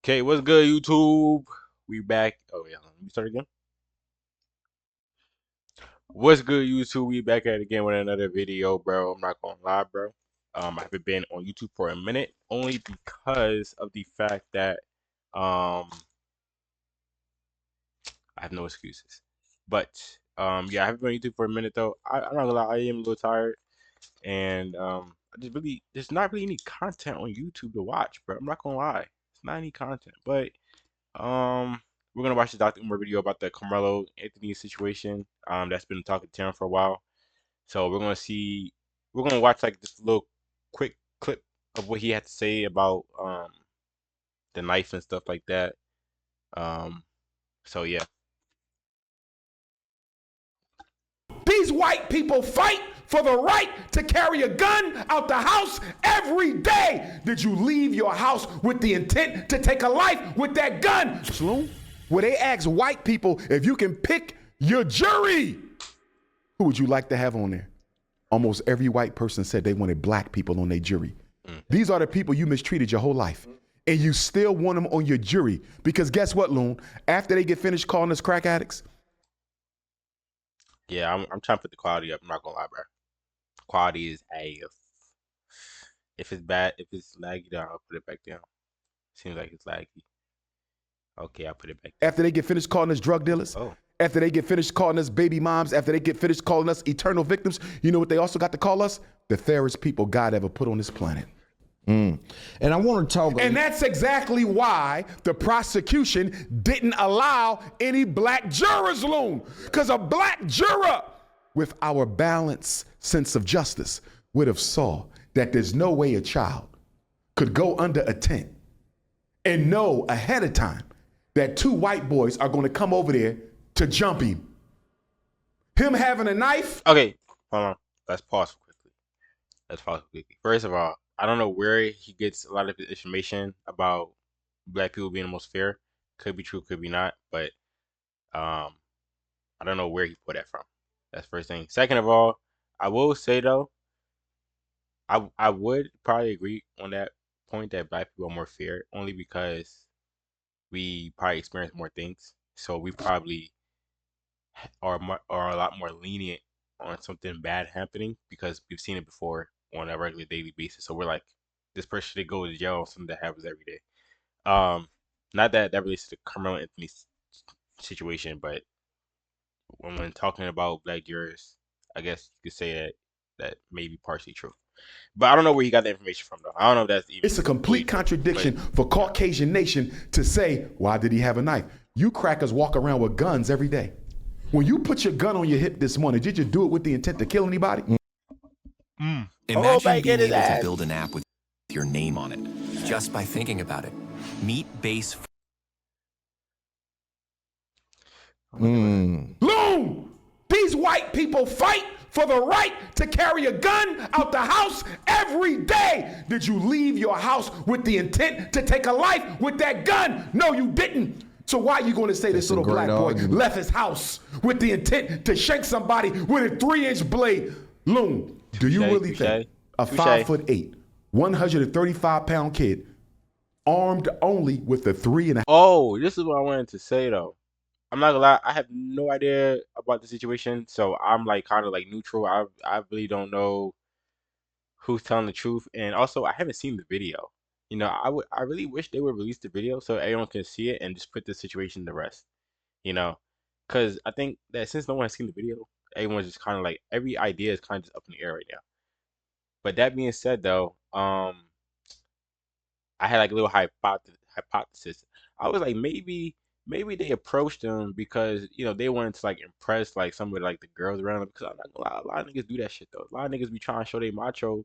Okay, what's good, YouTube? We back. Oh yeah, let me start again. What's good, YouTube? We back at it again with another video, bro. I'm not gonna lie, bro. I haven't been on YouTube for a minute, only because of the fact that um I have no excuses. But yeah, I haven't been on YouTube for a minute though. I'm not gonna lie, I am a little tired, and I just really there's not really any content on YouTube to watch, bro. I'm not gonna lie, it's not any content, but Um, we're gonna watch the Dr. Umar video about the Carmelo Anthony situation. That's been talking to him for a while. So we're gonna watch like this little quick clip of what he had to say about the knife and stuff like that. Um, so yeah. These white people fight for the right to carry a gun out the house every day. Did you leave your house with the intent to take a life with that gun? Sloan, where they ask white people if you can pick your jury, who would you like to have on there? Almost every white person said they wanted black people on their jury. These are the people you mistreated your whole life. And you still want them on your jury. Because guess what, Loon? After they get finished calling us crack addicts, Yeah, I'm trying to put the quality up. I'm not gonna lie, bro. Quality is ass. If it's bad, if it's laggy, then I'll put it back down. Seems like it's laggy. Okay, I'll put it back down. after they get finished calling us drug dealers, Oh. after they get finished calling us baby moms, after they get finished calling us eternal victims, you know what they also got to call us? The fairest people God ever put on this planet. And I want to talk. And that's exactly why the prosecution didn't allow any black jurors, Loon. Because a black juror with our balanced sense of justice would have saw that there's no way a child could go under a tent and know ahead of time that two white boys are going to come over there to jump him. Him having a knife. Okay, hold on. Let's pause quickly. First of all, I don't know where he gets a lot of his information about black people being the most fair. Could be true, could be not, but um, I don't know where he put that from. That's first thing. Second of all, I will say though, I would probably agree on that point that black people are more fair, only because we probably experience more things, so we probably are a lot more lenient on something bad happening because we've seen it before on a regular daily basis. So we're like, this person should go to jail on something that happens every day. Um, Not that that relates to the Carmelo Anthony situation, but when talking about black jurors, I guess you could say that may be partially true. But I don't know where he got the information from though. I don't know if that's even. It's a complete contradiction for Caucasian nation to say, why did he have a knife? You crackers walk around with guns every day. When you put your gun on your hip this morning, did you do it with the intent to kill anybody? Imagine being able to build an app with your name on it, just by thinking about it. Meet base. Loon! These white people fight for the right to carry a gun out the house every day. Did you leave your house with the intent to take a life with that gun? No, you didn't. So why are you going to say this little black boy left his house with the intent to shank somebody with a 3-inch blade? Loon, do you really think a 5'8", 135-pound kid armed only with a 3.5? Oh, this is what I wanted to say though. I'm not gonna lie, I have no idea about the situation, so I'm like kind of like neutral. I really don't know who's telling the truth, and also I haven't seen the video. I really wish they would release the video so everyone can see it and just put the situation to rest. You know, because I think that since no one has seen the video, everyone's just kind of like every idea is kind of just up in the air right now. But that being said, though, I had like a little hypothesis. I was like, maybe they approached them because they wanted to like impress like some of like the girls around them. Because I'm not gonna lie, a lot of niggas do that shit though. A lot of niggas be trying to show they macho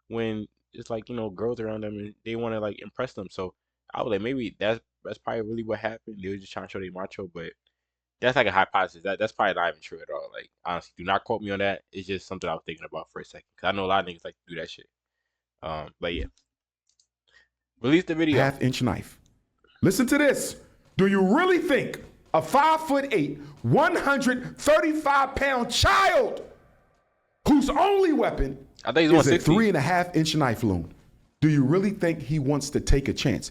when it's like girls around them and they want to like impress them. So I was like, maybe that's probably really what happened. They were just trying to show they macho, but that's like a hypothesis. That's probably not even true at all. Like honestly, do not quote me on that. It's just something I was thinking about for a second because I know a lot of niggas like to do that shit. But yeah. Release the video. Half-inch knife. Listen to this. Do you really think a 5'8", 135-pound child whose only weapon I think he's is a 160. 3.5-inch knife, Loon? Do you really think he wants to take a chance?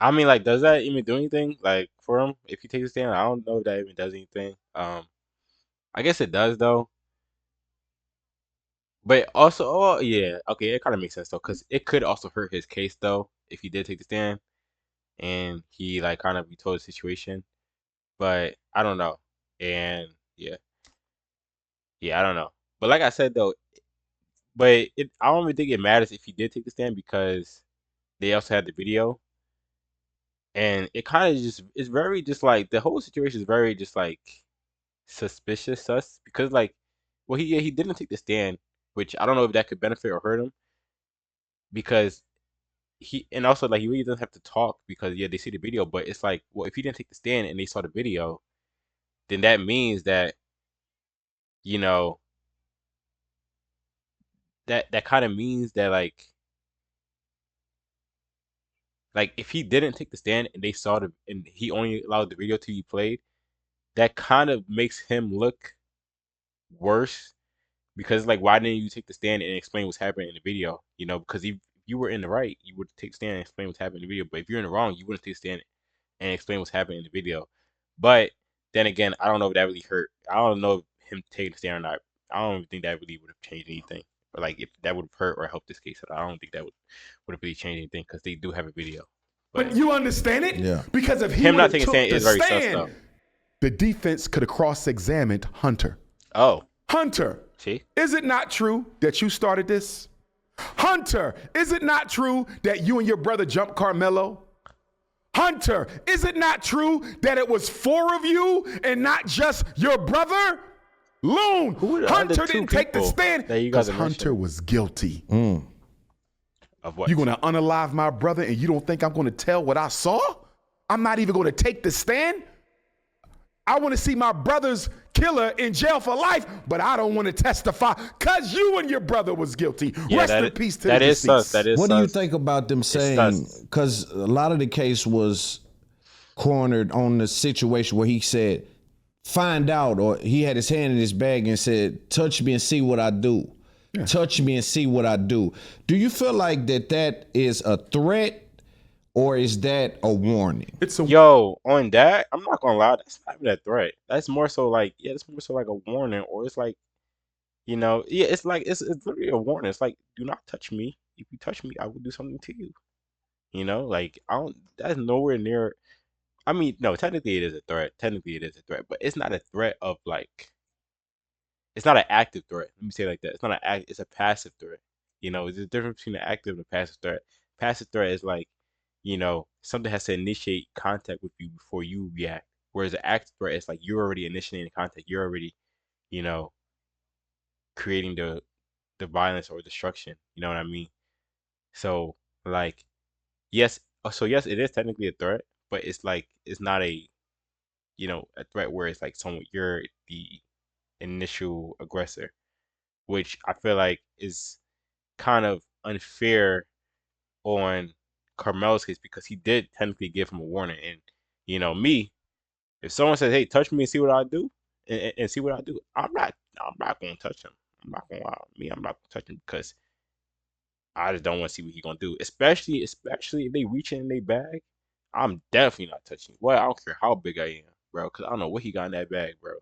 I mean, like, does that even do anything? Like for him, if he takes a stand, I don't know if that even does anything. I guess it does though. But also, oh yeah, okay, it kind of makes sense though, because it could also hurt his case though if he did take the stand and he like kind of retold the situation. But I don't know, and yeah, yeah, I don't know. But like I said though, I don't even think it matters if he did take the stand because they also had the video, and it kind of just it's very just like the whole situation is very just like suspicious sus because like, well he didn't take the stand, which I don't know if that could benefit or hurt him because he and also like he really doesn't have to talk because yeah they see the video, but it's like well if he didn't take the stand and they saw the video, then that means that you know that kind of means that like if he didn't take the stand and they saw the and he only allowed the video to be played, that kind of makes him look worse because like why didn't you take the stand and explain what's happening in the video? You know, because if you were in the right, you would take the stand and explain what's happening in the video. But if you're in the wrong, you wouldn't take the stand and explain what's happening in the video. But then again, I don't know if that really hurt. I don't know if him taking the stand or not. I don't think that really would have changed anything. But like if that would have hurt or helped this case, I don't think that would have really changed anything because they do have a video. But But you understand it? Yeah. Because if he him would not have taking a took stand the is very sus stand, though. the defense could have cross-examined Hunter. Oh, Hunter, see, is it not true that you started this? Hunter, is it not true that you and your brother jumped Carmelo? Hunter, is it not true that it was 4 of you and not just your brother? Loon, who are the other Hunter two didn't take the people stand that you because guys are Hunter mentioning? was guilty. Of what? You're going to unalive my brother and you don't think I'm going to tell what I saw? I'm not even going to take the stand? I want to see my brother's killer in jail for life, but I don't want to testify because you and your brother was guilty. Yeah, Rest in peace to that the is sus. deceased. That is What sus. do you think about them saying? sus. Because a lot of the case was cornered on the situation where he said, "Find out," or he had his hand in his bag and said, "Touch me and see what I do." Yeah. Touch me and see what I do. Do you feel like that is a threat or is that a warning? It's a Yo, on that, I'm not gonna lie, that's not even a threat. That's more so like, yeah, it's more so like a warning, or it's like, yeah, it's like it's literally a warning. It's like, do not touch me. If you touch me, I will do something to you. Like I don't. That's nowhere near. I mean, no, technically it is a threat. Technically it is a threat, but it's not a threat of like. It's not an active threat. Let me say it like that. It's not an act. It's a passive threat. There's a difference between an active and a passive threat. Passive threat is like, something has to initiate contact with you before you react. Whereas an active threat is like you're already initiating contact. You're already, you know, creating the violence or destruction. You know what I mean? So like, yes. So yes, it is technically a threat, but it's like it's not a threat where it's like someone you're the initial aggressor, which I feel like is kind of unfair on Carmelo's case because he did technically give him a warning. And me, if someone says, "Hey, touch me and see what I do," and see what I do, I'm not gonna touch him. I'm not gonna lie. I'm not gonna touch him because I just don't want to see what he's gonna do. Especially if they reach in their bag, I'm definitely not touching. Well, I don't care how big I am, bro, because I don't know what he got in that bag, bro.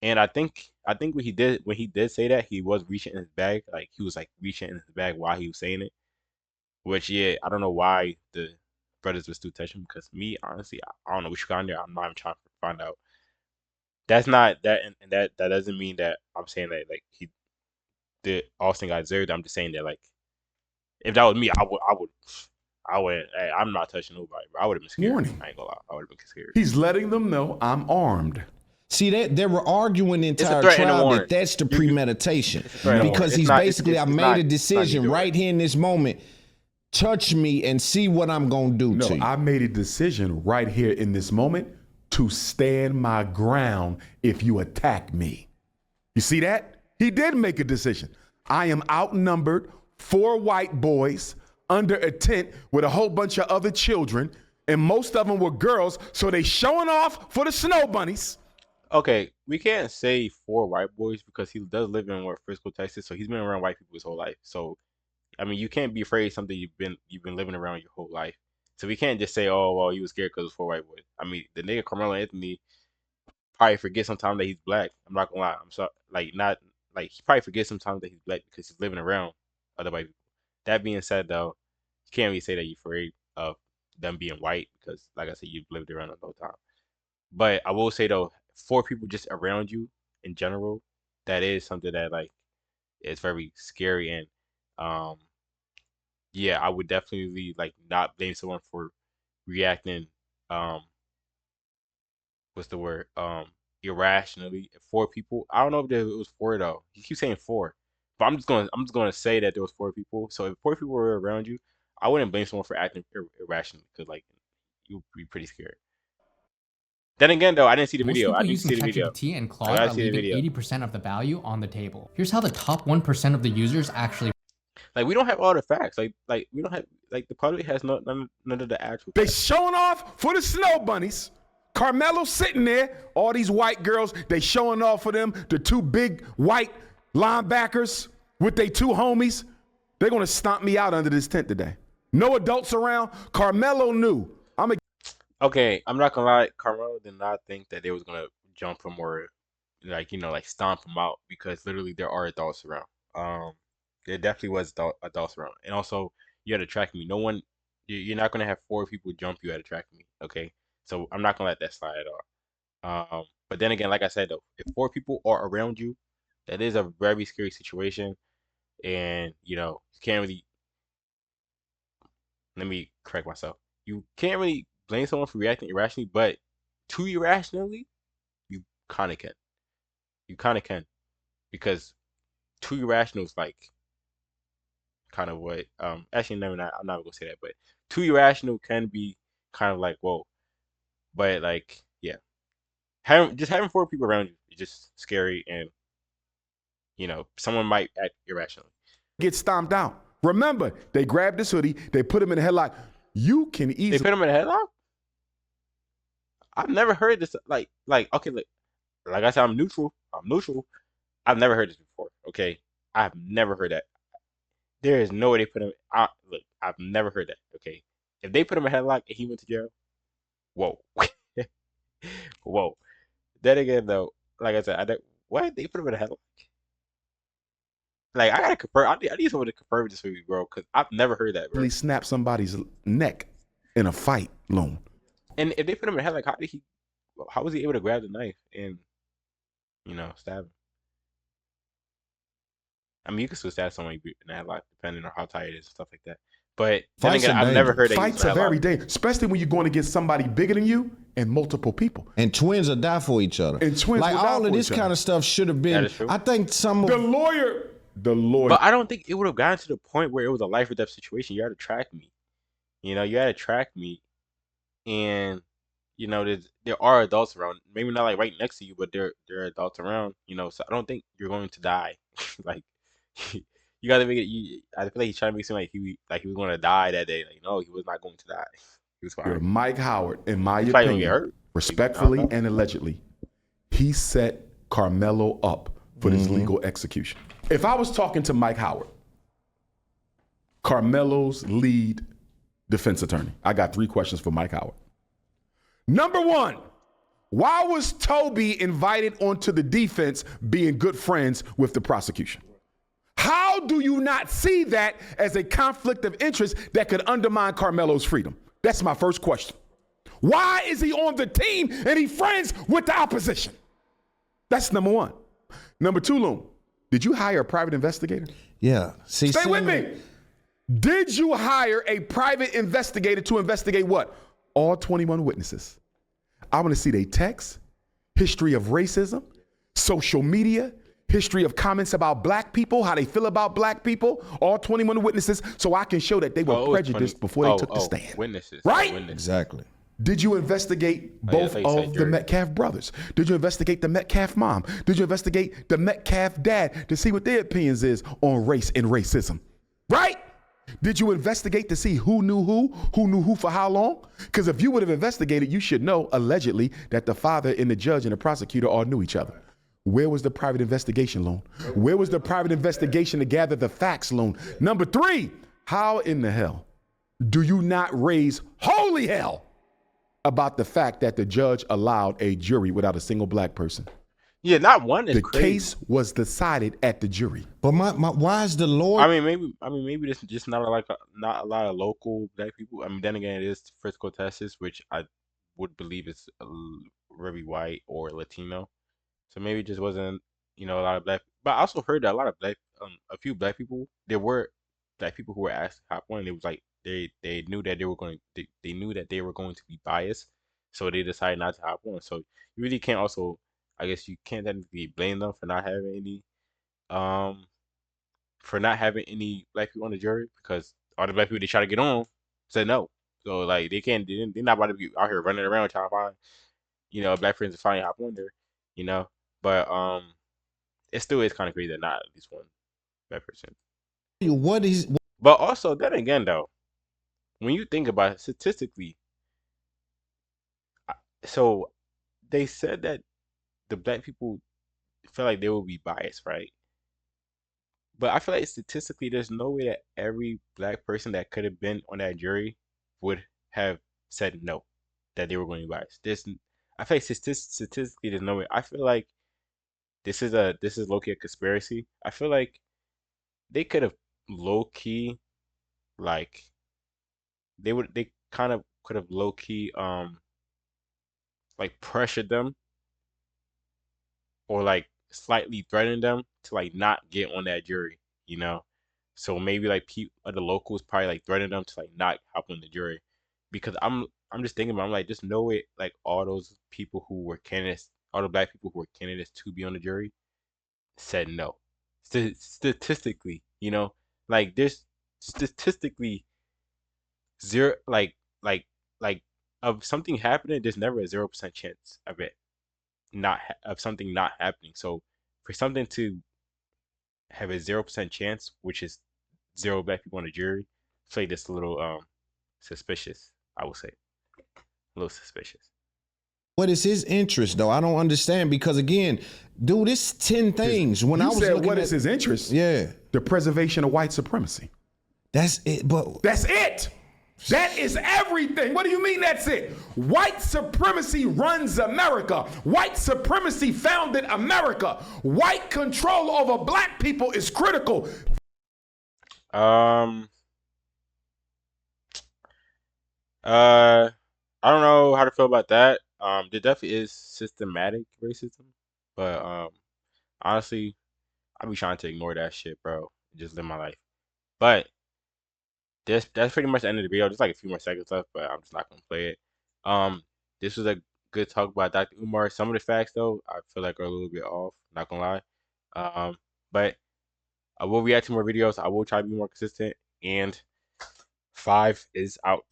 And I think when he did say that, he was reaching in his bag, like he was like reaching in his bag while he was saying it. Which yeah, I don't know why the brothers would still touch him because me, honestly, I don't know what you got in there. I'm not even trying to find out. That's not that, and that doesn't mean that I'm saying that like he did Austin got deserved. I'm just saying that like if that was me, I would. Hey, I'm not touching nobody, bro. I would have been scared. warning. I ain't gonna lie. I would have been scared. He's letting them know I'm armed. See, that they were arguing the It's a entire threat and a trial warning. that that's the premeditation. It's a threat and a Because warning. he's It's not- basically, I it's made not- a it's not decision either way. right here in this moment. Touch me and see what I'm going to do No, to you. I made a decision right here in this moment to stand my ground if you attack me. You see that? He did make a decision. I am outnumbered, 4 white boys under a tent with a whole bunch of other children, and most of them were girls, so they showing off for the snow bunnies. Okay, we can't say 4 white boys because he does live in Frisco, Texas, so he's been around white people his whole life. So I mean, you can't be afraid of something you've been living around your whole life. So we can't just say, oh, well, he was scared because it was 4 white boys. I mean, the nigga Carmelo Anthony probably forgets sometimes that he's black. I'm not gonna lie. I'm sorry, like not like he probably forgets sometimes that he's black because he's living around other white people. That being said, though, you can't really say that you're afraid of them being white because, like I said, you've lived around them the whole time. But I will say though, 4 people just around you in general, that is something that like is very scary and um yeah, I would definitely like not blame someone for reacting um what's the word? Irrationally. 4 people. I don't know if it was four though. You keep saying four. But I'm just gonna say that there was 4 people. So if 4 people were around you, I wouldn't blame someone for acting irrationally because like you'd be pretty scared. Then again though, I didn't see the Most video. I people need to using see the video. ChatGPT and I Claude gotta are see the leaving video. 80% of the value on the table. Here's how the top 1% of the users actually Like we don't have all the facts. Like we don't have like the public has none of the actual They facts. showing off for the snow bunnies. Carmelo sitting there, all these white girls, they showing off for them, the 2 big white linebackers with their 2 homies. They're going to stomp me out under this tent today. No adults around. Carmelo knew. Okay, I'm not gonna lie, Karmelo did not think that they was gonna jump him or like like stomp him out because literally there are adults around. There definitely was adults around, and also you had to track me. No one, you're not gonna have 4 people jump you at a track me. Okay, so I'm not gonna let that slide at all. But then again, like I said though, if 4 people are around you, that is a very scary situation, and you can't really. Let me correct myself. You can't really blame someone for reacting irrationally, but too irrationally, you kind of can. You kind of can because too irrational is like kind of what. Actually, never. Not, I'm not gonna say that, but too irrational can be kind of like whoa. But like, yeah, having 4 people around you is just scary, and someone might act irrationally. Get stomped out. Remember, they grabbed this hoodie, they put him in a headlock. You can They easily put him in a headlock. I've never heard this. Like okay, like I said, I'm neutral. I'm neutral. I've never heard this before. Okay, I've never heard that. There is no way they put him. Look, I've never heard that. Okay, if they put him in a headlock and he went to jail, whoa, whoa. Then again, though, like I said, what they put him in a headlock? Like I gotta confirm. I need someone to confirm this for me, bro, because I've never heard that, bro. snap somebody's neck in a fight, Loon. And if they put him in a headlock, how was he able to grab the knife and stab him? I mean, you can still stab someone in a headlock depending on how tight it is and stuff like that. But then Fights again, are I've never dangerous. heard that. Fights are very dangerous, especially when you're going against somebody bigger than you and multiple people. And twins will die for each other. And twins like will die all for of this each other. kind of stuff should have That been. is true. I think some of The lawyer. But I don't think it would have gotten to the point where it was a life or death situation. You had to track me. You had to track me, and there are adults around. Maybe not like right next to you, but there are adults around. So I don't think you're going to die. Like you got to make it. I feel like he's trying to make it seem like he was going to die that day. Like no, he was not going to die. He was fine. Mike Howard, in my He's probably gonna get opinion, hurt. respectfully and allegedly, he set Carmelo up for this legal execution. If I was talking to Mike Howard, Carmelo's lead defense attorney, I got 3 questions for Mike Howard. Number 1, why was Toby invited onto the defense being good friends with the prosecution? How do you not see that as a conflict of interest that could undermine Carmelo's freedom? That's my first question. Why is he on the team and he friends with the opposition? That's number 1. Number 2, Loom, did you hire a private investigator? yeah. See, Stay with me. Did you hire a private investigator to investigate what? All 21 witnesses. I want to see their texts, history of racism, social media, history of comments about black people, how they feel about black people, all 21 witnesses, so I can show that they were prejudiced before they took the stand. Witnesses. Right? Witnesses. Exactly. Did you investigate both thought you said of the jury. Metcalf brothers? Did you investigate the Metcalf mom? Did you investigate the Metcalf dad to see what their opinions is on race and racism? Right? Did you investigate to see who knew who for how long? Because if you would have investigated, you should know, allegedly, that the father and the judge and the prosecutor all knew each other. Where was the private investigation, Loan? Where was the private investigation to gather the facts, Loan? Number 3, how in the hell Do you not raise holy hell about the fact that the judge allowed a jury without a single black person? Yeah, not one is The crazy. case was decided at the jury. But why is the lawyer? Maybe this is just not not a lot of local black people. I mean, then again, it is Frisco, Texas, which I would believe is very white or Latino. So maybe it just wasn't, a lot of black. But I also heard that a lot of a few black people, there were black people who were asked to hop on. And it was like they knew that they knew that they were going to be biased, so they decided not to hop on. So you really can't also, I guess you can't technically blame them um for not having any black people on the jury because all the black people they try to get on said no. So like they can't, they're not about to be out here running around trying to find, black friends to finally hop on there, you know. But it still is kind of crazy that not at least one black person. What is But also then again though, when you think about it statistically, so they said that the black people feel like they will be biased, right? But I feel like statistically, there's no way that every black person that could have been on that jury would have said no, that they were going to be biased. I feel like statistically, there's no way. I feel like this is low key a conspiracy. I feel like they could have low key like they kind of could have low key like pressured them or like slightly threatened them to like not get on that jury, you know. So maybe like the locals probably like threatened them to like not hop on the jury, because I'm just thinking about, I'm like, just no way like all those people who were candidates, all the black people who were candidates to be on the jury said no. Statistically, like there's statistically zero like of something happening. There's never a 0% chance of it not of something not happening. So for something to have a 0% chance, which is zero black people on the jury, I feel like that's a little suspicious. I would say a little suspicious. what is his interest though? I don't understand because again, dude, it's 10 things. When I You was said looking what at is his interest? yeah, The preservation of white supremacy. that's it. But That's it. That is everything. What do you mean that's it? White supremacy runs America. White supremacy founded America. White control over black people is critical. Um. Uh. I don't know how to feel about that. There definitely is systematic racism, but honestly, I be trying to ignore that shit, bro. And just live my life. But that's pretty much the end of the video. There's like a few more seconds left, but I'm just not gonna play it. Um, this was a good talk about Dr. Umar. Some of the facts though, I feel like are a little bit off. Not gonna lie. But I will react to more videos. I will try to be more consistent. And 5 is out.